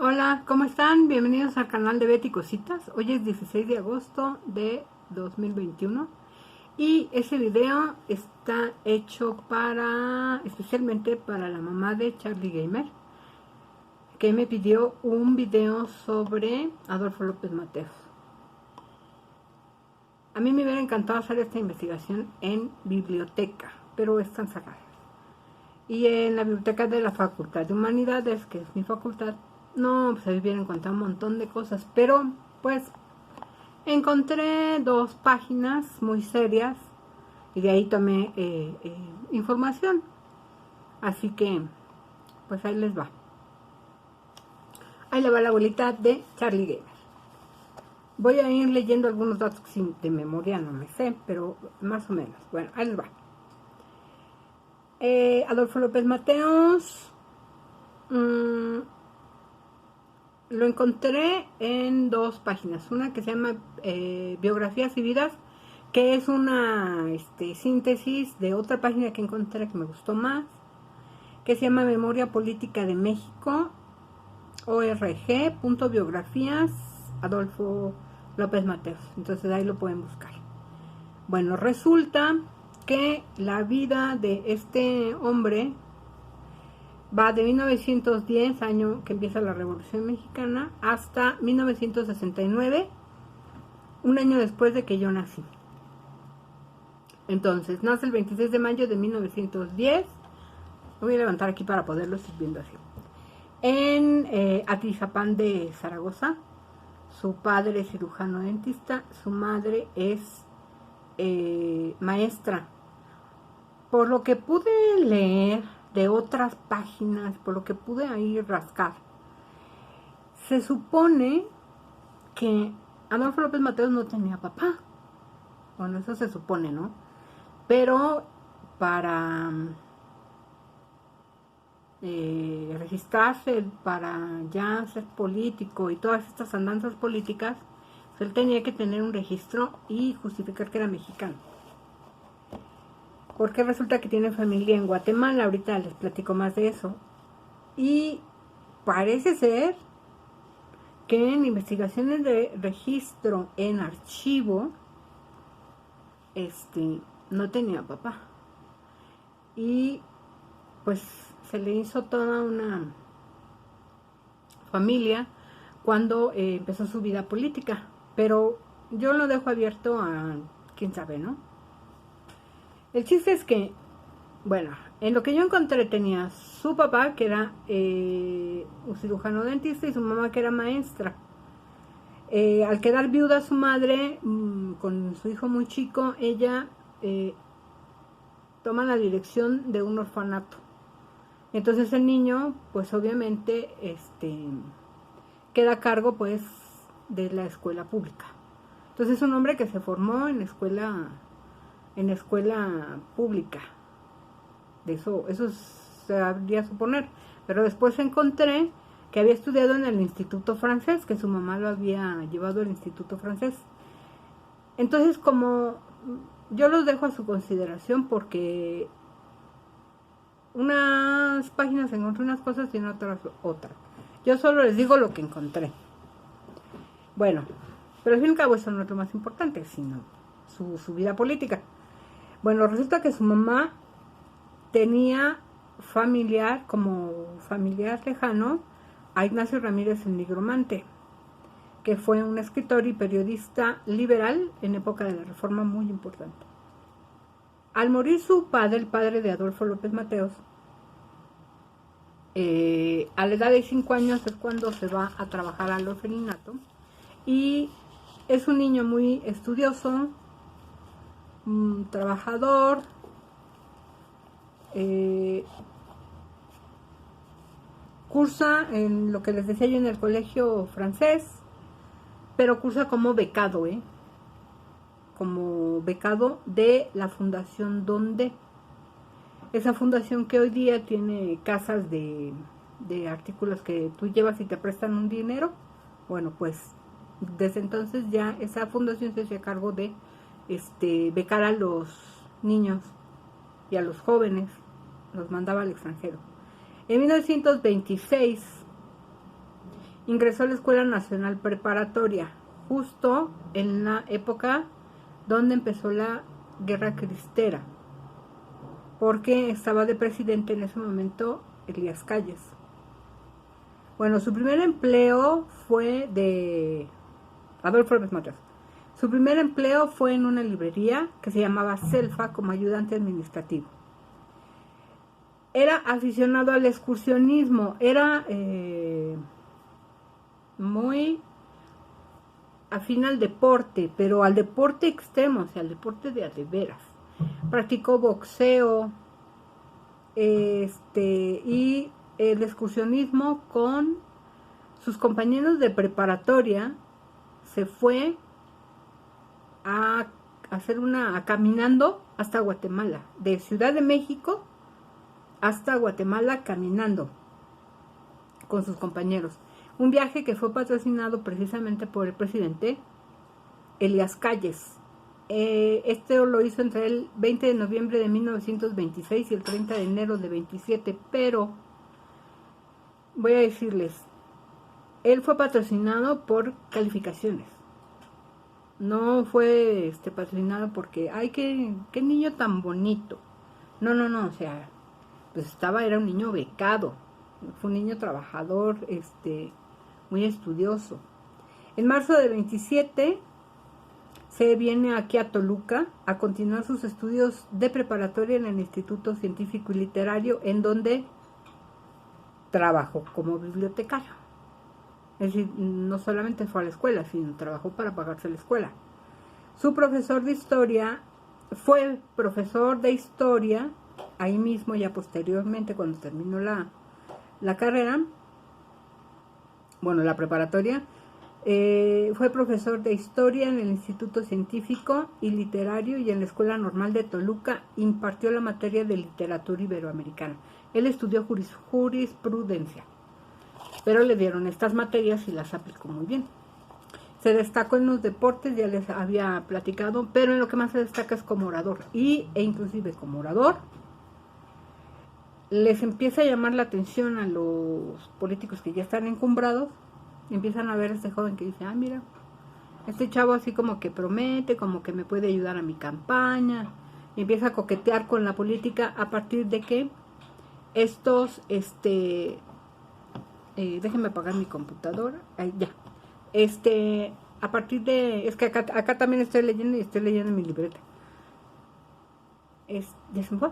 Hola, ¿cómo están? Bienvenidos al canal de Betty Cositas. Hoy es 16 de agosto de 2021 y ese video está hecho especialmente para la mamá de Charlie Gamer, que me pidió un video sobre Adolfo López Mateos. A mí me hubiera encantado hacer esta investigación en biblioteca, pero están cerradas. Y en la biblioteca de la Facultad de Humanidades, que es mi facultad, no, pues ahí hubiera encontrado un montón de cosas, pero pues encontré dos páginas muy serias y de ahí tomé información. Así que, pues ahí les va. Ahí le va la abuelita de Charlie Gamer. Voy a ir leyendo algunos datos que de memoria no me sé, pero más o menos. Bueno, ahí les va. Adolfo López Mateos. Lo encontré en dos páginas. Una que se llama Biografías y Vidas, que es una síntesis de otra página que encontré que me gustó más, que se llama Memoria Política de México, org.biografías Adolfo López Mateos. Entonces ahí lo pueden buscar. Bueno, resulta que la vida de este hombre va de 1910, año que empieza la Revolución Mexicana, hasta 1969, un año después de que yo nací. Entonces, nace el 26 de mayo de 1910. Lo voy a levantar aquí para poderlo ir viendo así. En Atizapán de Zaragoza. Su padre es cirujano dentista, su madre es maestra. Por lo que pude leer de otras páginas, por lo que pude ahí rascar, se supone que Adolfo López Mateos no tenía papá. Bueno, eso se supone, ¿no? Pero para registrarse, para ya ser político y todas estas andanzas políticas, él tenía que tener un registro y justificar que era mexicano. Porque resulta que tiene familia en Guatemala, ahorita les platico más de eso. Y parece ser que en investigaciones de registro en archivo, no tenía papá. Y pues se le hizo toda una familia cuando empezó su vida política. Pero yo lo dejo abierto a quién sabe, ¿no? El chiste es que, bueno, en lo que yo encontré tenía su papá, que era un cirujano dentista, y su mamá, que era maestra. Al quedar viuda su madre, con su hijo muy chico, ella toma la dirección de un orfanato. Entonces el niño, pues obviamente, queda a cargo, pues, de la escuela pública. Entonces es un hombre que se formó en escuela pública. De eso se habría suponer. Pero después encontré que había estudiado en el Instituto Francés, que su mamá lo había llevado al Instituto Francés. Entonces, como yo los dejo a su consideración, porque unas páginas encontré unas cosas y en otras. Yo solo les digo lo que encontré. Bueno, pero al fin y al cabo eso no es lo más importante, sino su vida política. Bueno, resulta que su mamá tenía como familiar lejano a Ignacio Ramírez el Nigromante, que fue un escritor y periodista liberal en época de la Reforma muy importante. Al morir su padre, el padre de Adolfo López Mateos, a la edad de 5 años es cuando se va a trabajar al orfelinato, y es un niño muy estudioso, trabajador, cursa en lo que les decía yo en el colegio francés, pero cursa como becado, como becado de la Fundación Donde. Esa fundación que hoy día tiene casas de artículos que tú llevas y te prestan un dinero. Bueno, pues desde entonces ya esa fundación se hacía cargo de becar a los niños y a los jóvenes, los mandaba al extranjero. En 1926 ingresó a la Escuela Nacional Preparatoria, justo en la época donde empezó la Guerra Cristera, porque estaba de presidente en ese momento Elías Calles. Bueno, su primer empleo fue de Adolfo López Mateos. Su primer empleo fue en una librería que se llamaba Selfa como ayudante administrativo. Era aficionado al excursionismo, era muy afín al deporte, pero al deporte extremo, o sea, al deporte de a de veras. Practicó boxeo, y el excursionismo con sus compañeros de preparatoria. Se fue a hacer caminando hasta Guatemala, de Ciudad de México hasta Guatemala caminando con sus compañeros. Un viaje que fue patrocinado precisamente por el presidente Elías Calles. Este lo hizo entre el 20 de noviembre de 1926 y el 30 de enero de 27, pero voy a decirles, él fue patrocinado por calificaciones. No fue patrocinado porque, ay, qué niño tan bonito. No, o sea, pues era un niño becado, fue un niño trabajador, muy estudioso. En marzo de 27 se viene aquí a Toluca a continuar sus estudios de preparatoria en el Instituto Científico y Literario, en donde trabajó como bibliotecario. Es decir, no solamente fue a la escuela, sino trabajó para pagarse la escuela. Su profesor de historia fue profesor de historia ahí mismo, ya posteriormente, cuando terminó la carrera, bueno, la preparatoria. Fue profesor de historia en el Instituto Científico y Literario y en la Escuela Normal de Toluca impartió la materia de literatura iberoamericana. Él estudió jurisprudencia, pero le dieron estas materias y las aplicó muy bien. Se destacó en los deportes, ya les había platicado, pero en lo que más se destaca es como orador. E inclusive como orador les empieza a llamar la atención a los políticos que ya están encumbrados. Empiezan a ver a este joven que dice, mira, este chavo así como que promete, como que me puede ayudar a mi campaña. Y empieza a coquetear con la política a partir de que estos, déjenme apagar mi computadora, ya. A partir de, es que acá también estoy leyendo y estoy leyendo mi libreta. Ya se me fue.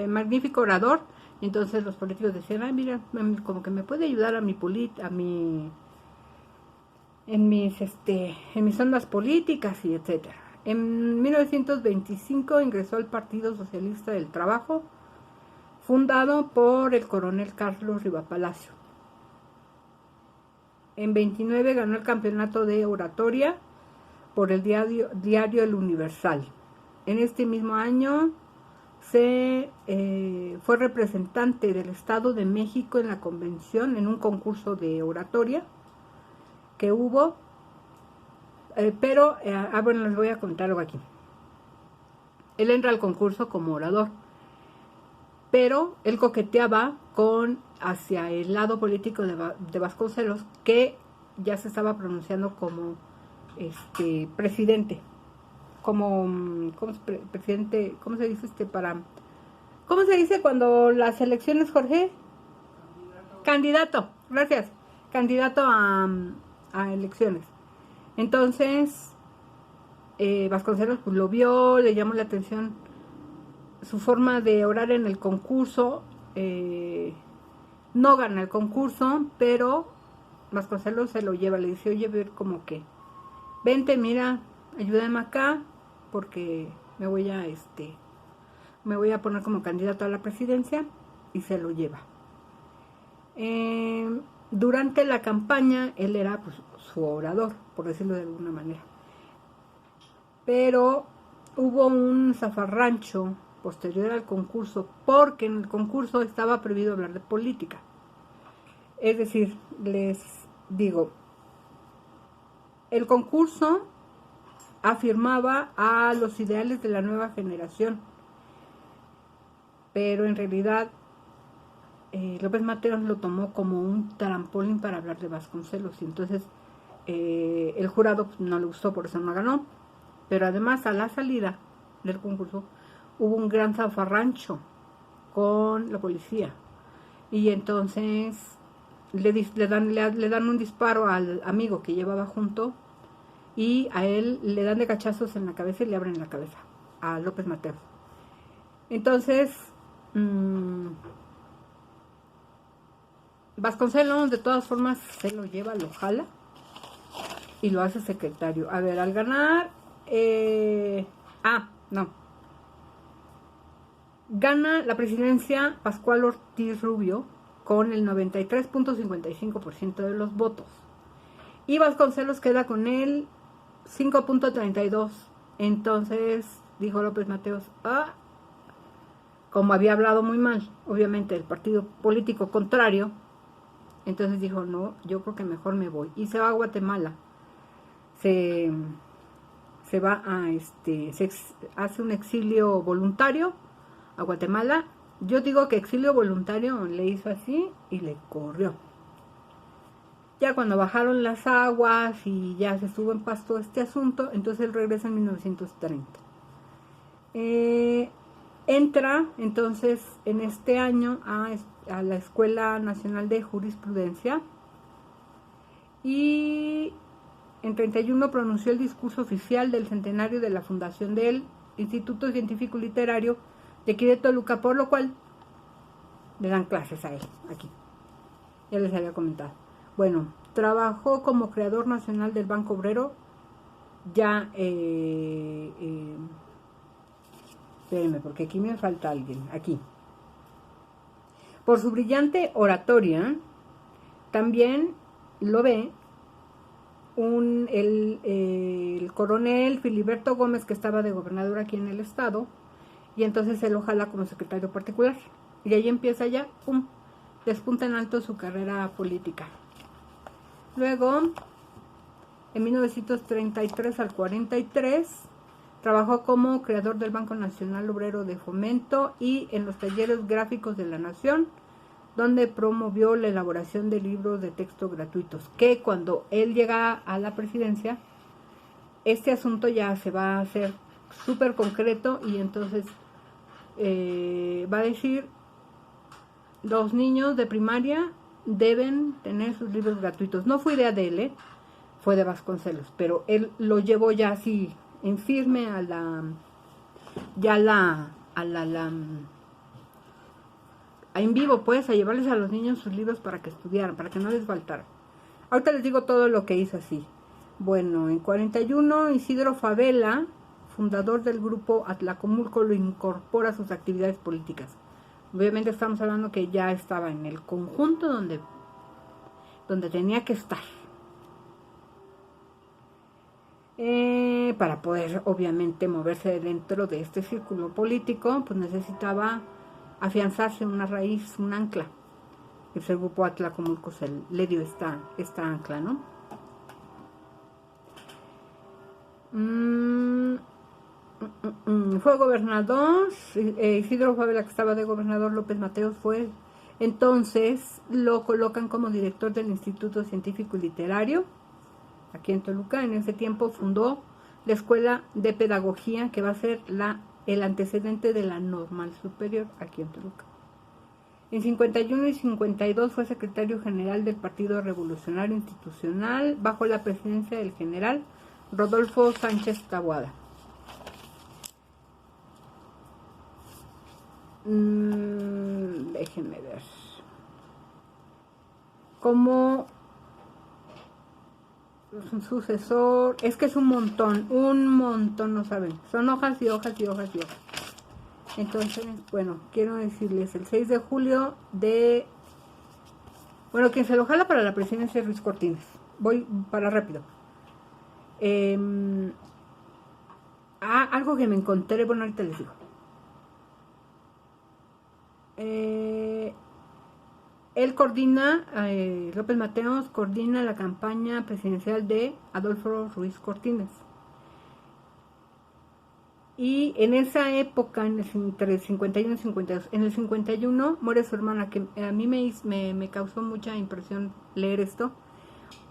Magnífico orador. Y entonces los políticos decían, mira, como que me puede ayudar en mis ondas políticas y etcétera. En 1925 ingresó al Partido Socialista del Trabajo, fundado por el coronel Carlos Rivapalacio. En 29 ganó el campeonato de oratoria por el diario El Universal. En este mismo año fue representante del Estado de México en la convención, en un concurso de oratoria que hubo, bueno, les voy a contar algo aquí. Él entra al concurso como orador, pero él coqueteaba hacia el lado político de Vasconcelos, que ya se estaba pronunciando como presidente. Presidente, ¿cómo se dice ¿cómo se dice cuando las elecciones, Jorge? Candidato, gracias. Candidato a elecciones. Entonces, Vasconcelos pues, lo vio, le llamó la atención su forma de orar en el concurso. No gana el concurso, pero Vasconcelos se lo lleva, le dice, oye, ver como que, vente, mira, ayúdame acá, porque me voy a poner como candidato a la presidencia, y se lo lleva. Durante la campaña, él era pues, su orador, por decirlo de alguna manera. Pero hubo un zafarrancho posterior al concurso, porque en el concurso estaba prohibido hablar de política. Es decir, les digo, el concurso afirmaba a los ideales de la nueva generación, pero en realidad López Mateos lo tomó como un trampolín para hablar de Vasconcelos, y entonces el jurado pues, no le gustó, por eso no ganó. Pero además, a la salida del concurso hubo un gran zafarrancho con la policía, y entonces le dan un disparo al amigo que llevaba junto, y a él le dan de cachazos en la cabeza y le abren la cabeza a López Mateos. Entonces Vasconcelos de todas formas se lo lleva, lo jala y lo hace secretario. A ver, al ganar no, gana la presidencia Pascual Ortiz Rubio con el 93.55% de los votos, y Vasconcelos queda con el 5.32%. Entonces dijo López Mateos, como había hablado muy mal, obviamente, el partido político contrario, entonces dijo, no, yo creo que mejor me voy, y se va a Guatemala. Se va se hace un exilio voluntario a Guatemala. Yo digo que exilio voluntario, le hizo así y le corrió. Ya cuando bajaron las aguas y ya se estuvo en paz todo este asunto, entonces él regresa en 1930. Entra entonces en este año a la Escuela Nacional de Jurisprudencia, y en 31 pronunció el discurso oficial del centenario de la fundación del Instituto Científico Literario de aquí de Toluca, por lo cual le dan clases a él aquí. Ya les había comentado. Bueno, trabajó como creador nacional del Banco Obrero. Ya, espérenme, porque aquí me falta alguien. Aquí. Por su brillante oratoria, también lo ve el coronel Filiberto Gómez, que estaba de gobernador aquí en el estado, y entonces se lo jala como secretario particular. Y ahí empieza ya, despunta en alto su carrera política. Luego, en 1933 al 43, trabajó como creador del Banco Nacional Obrero de Fomento y en los talleres gráficos de la Nación, donde promovió la elaboración de libros de texto gratuitos, que cuando él llega a la presidencia, este asunto ya se va a hacer súper concreto, y entonces va a decir, los niños de primaria deben tener sus libros gratuitos. No fue idea de él, fue de Vasconcelos, pero él lo llevó ya así en firme en vivo, pues, a llevarles a los niños sus libros para que estudiaran, para que no les faltara. Ahorita les digo todo lo que hizo así. Bueno, en 41, Isidro Favela, fundador del grupo Atlacomulco, lo incorpora a sus actividades políticas. Obviamente estamos hablando que ya estaba en el conjunto donde tenía que estar. Para poder, obviamente, moverse dentro de este círculo político, pues necesitaba afianzarse una raíz, un ancla. Y pues el grupo Atlacomulco le dio esta ancla, ¿no? Fue gobernador, Isidro Favela, que estaba de gobernador, López Mateos fue, entonces lo colocan como director del Instituto Científico y Literario, aquí en Toluca. En ese tiempo fundó la Escuela de Pedagogía, que va a ser el antecedente de la Normal Superior, aquí en Toluca. En 51 y 52 fue secretario general del Partido Revolucionario Institucional, bajo la presidencia del general Rodolfo Sánchez Taboada. Déjenme ver. Como sucesor, es que es un montón, no saben. Son hojas y hojas y hojas y hojas. Entonces, bueno, quiero decirles, el 6 de julio bueno, quien se lo jala para la presidencia es Ruiz Cortines. Voy para rápido. Algo que me encontré, bueno, ahorita les digo. Él coordina, López Mateos coordina la campaña presidencial de Adolfo Ruiz Cortines. Y en esa época, entre el 51 y el 52, en el 51 muere su hermana, que a mí me causó mucha impresión leer esto,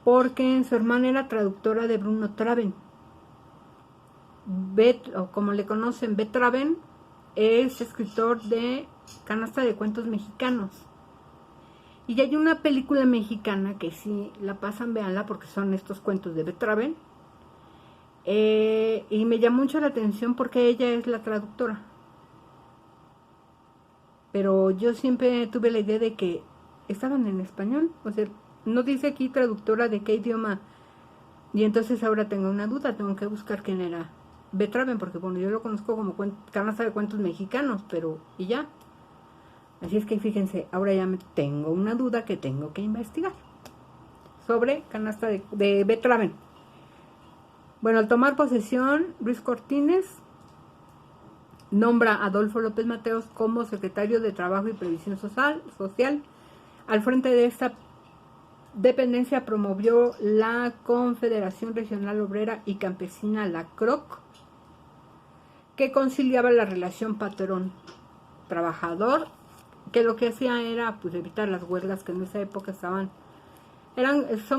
porque su hermana era traductora de Bruno Traven. O como le conocen, Bet Traven es escritor de Canasta de Cuentos Mexicanos. Y hay una película mexicana que si la pasan, véanla, porque son estos cuentos de Bet Traven. Y me llamó mucho la atención porque ella es la traductora. Pero yo siempre tuve la idea de que estaban en español. O sea, no dice aquí traductora de qué idioma. Y entonces ahora tengo una duda, tengo que buscar quién era Bet Traven, porque bueno, yo lo conozco como Canasta de Cuentos Mexicanos, pero y ya. Así es que fíjense, ahora ya tengo una duda que tengo que investigar sobre Canasta de Bet Traven. Bueno, al tomar posesión, Ruiz Cortines nombra a Adolfo López Mateos como secretario de Trabajo y Previsión Social. Al frente de esta dependencia promovió la Confederación Regional Obrera y Campesina, la CROC, que conciliaba la relación patrón-trabajador, que lo que hacía era pues evitar las huelgas que en esa época son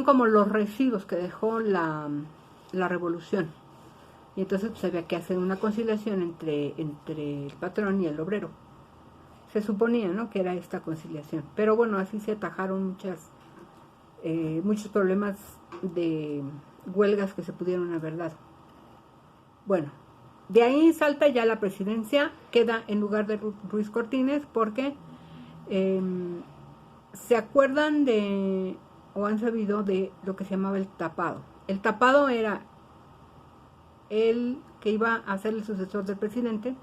como los residuos que dejó la revolución. Y entonces pues había que hacer una conciliación entre el patrón y el obrero. Se suponía, ¿no?, que era esta conciliación. Pero bueno, así se atajaron muchos problemas de huelgas que se pudieron haber dado. Bueno, de ahí salta ya la presidencia, queda en lugar de Ruiz Cortines, porque se acuerdan o han sabido de lo que se llamaba el tapado. El tapado era el que iba a ser el sucesor del presidente,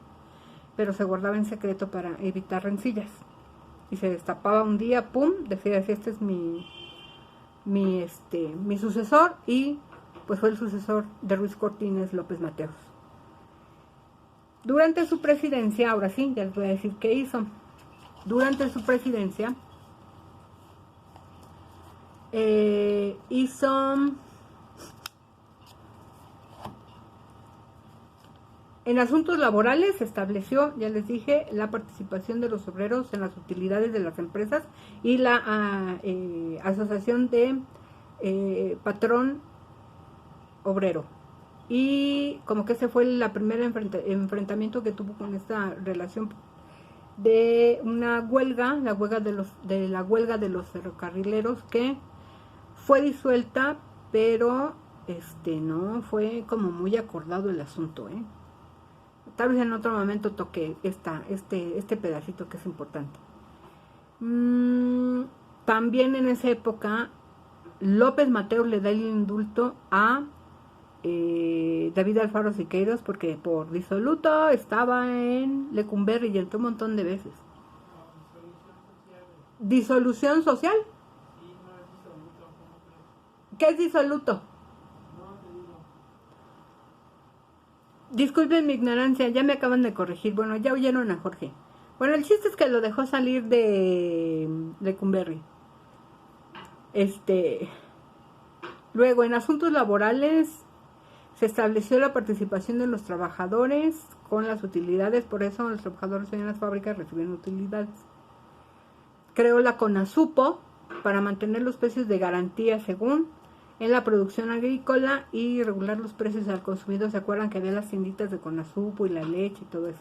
pero se guardaba en secreto para evitar rencillas. Y se destapaba un día, pum, decía, este es mi sucesor, y pues fue el sucesor de Ruiz Cortines López Mateos. Durante su presidencia, ahora sí, ya les voy a decir qué hizo. Durante su presidencia hizo en asuntos laborales, estableció, ya les dije, la participación de los obreros en las utilidades de las empresas y la asociación de patrón obrero. Y como que ese fue el primer enfrentamiento que tuvo con esta relación de una huelga, la huelga de los ferrocarrileros, que fue disuelta, pero no fue como muy acordado el asunto, Tal vez en otro momento toque este pedacito que es importante. También en esa época López Mateos le da el indulto a David Alfaro Siqueiros, porque por disoluto estaba en Lecumberri y entró un montón de veces. ¿Disolución social? ¿Qué es disoluto? Disculpen mi ignorancia, ya me acaban de corregir. Bueno, ya oyeron a Jorge. Bueno, el chiste es que lo dejó salir de Lecumberri. Luego, en asuntos laborales, se estableció la participación de los trabajadores con las utilidades, por eso los trabajadores en las fábricas recibían utilidades. Creó la CONASUPO para mantener los precios de garantía según en la producción agrícola y regular los precios al consumidor. ¿Se acuerdan que había las tienditas de CONASUPO y la leche y todo eso?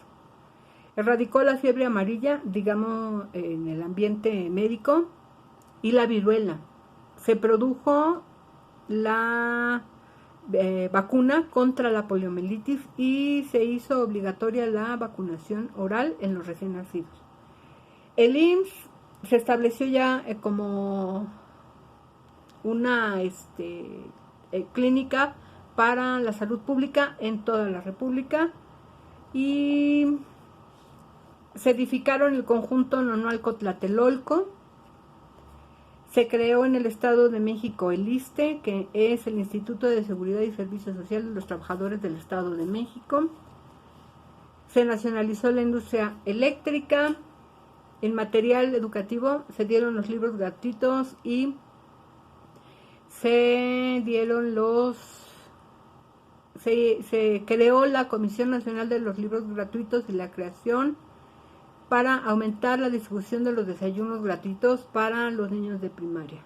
Erradicó la fiebre amarilla, digamos, en el ambiente médico, y la viruela. Se produjo la vacuna contra la poliomielitis y se hizo obligatoria la vacunación oral en los recién nacidos. El IMSS se estableció ya como una clínica para la salud pública en toda la República, y se edificaron el conjunto Nonualco-Tlatelolco. Se creó en el Estado de México el ISSSTE, que es el Instituto de Seguridad y Servicios Sociales de los Trabajadores del Estado de México. Se nacionalizó la industria eléctrica. En material educativo se dieron los libros gratuitos y se se creó la Comisión Nacional de los Libros Gratuitos y la creación para aumentar la distribución de los desayunos gratuitos para los niños de primaria.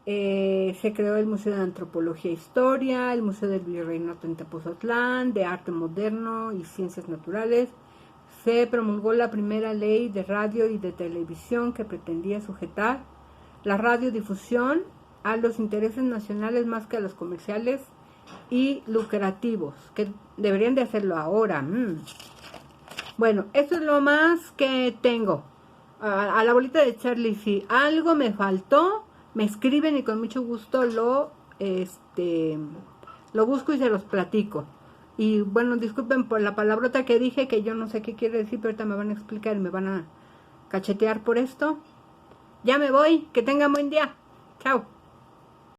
Se creó el Museo de Antropología e Historia, el Museo del Virreinato en Tepoztlán, de Arte Moderno y Ciencias Naturales. Se promulgó la primera ley de radio y de televisión que pretendía sujetar la radiodifusión a los intereses nacionales más que a los comerciales y lucrativos, que deberían de hacerlo ahora. Bueno, eso es lo más que tengo. A la bolita de Charlie, si algo me faltó, me escriben y con mucho gusto lo busco y se los platico. Y bueno, disculpen por la palabrota que dije, que yo no sé qué quiere decir, pero ahorita me van a explicar y me van a cachetear por esto. Ya me voy, que tengan buen día. Chao.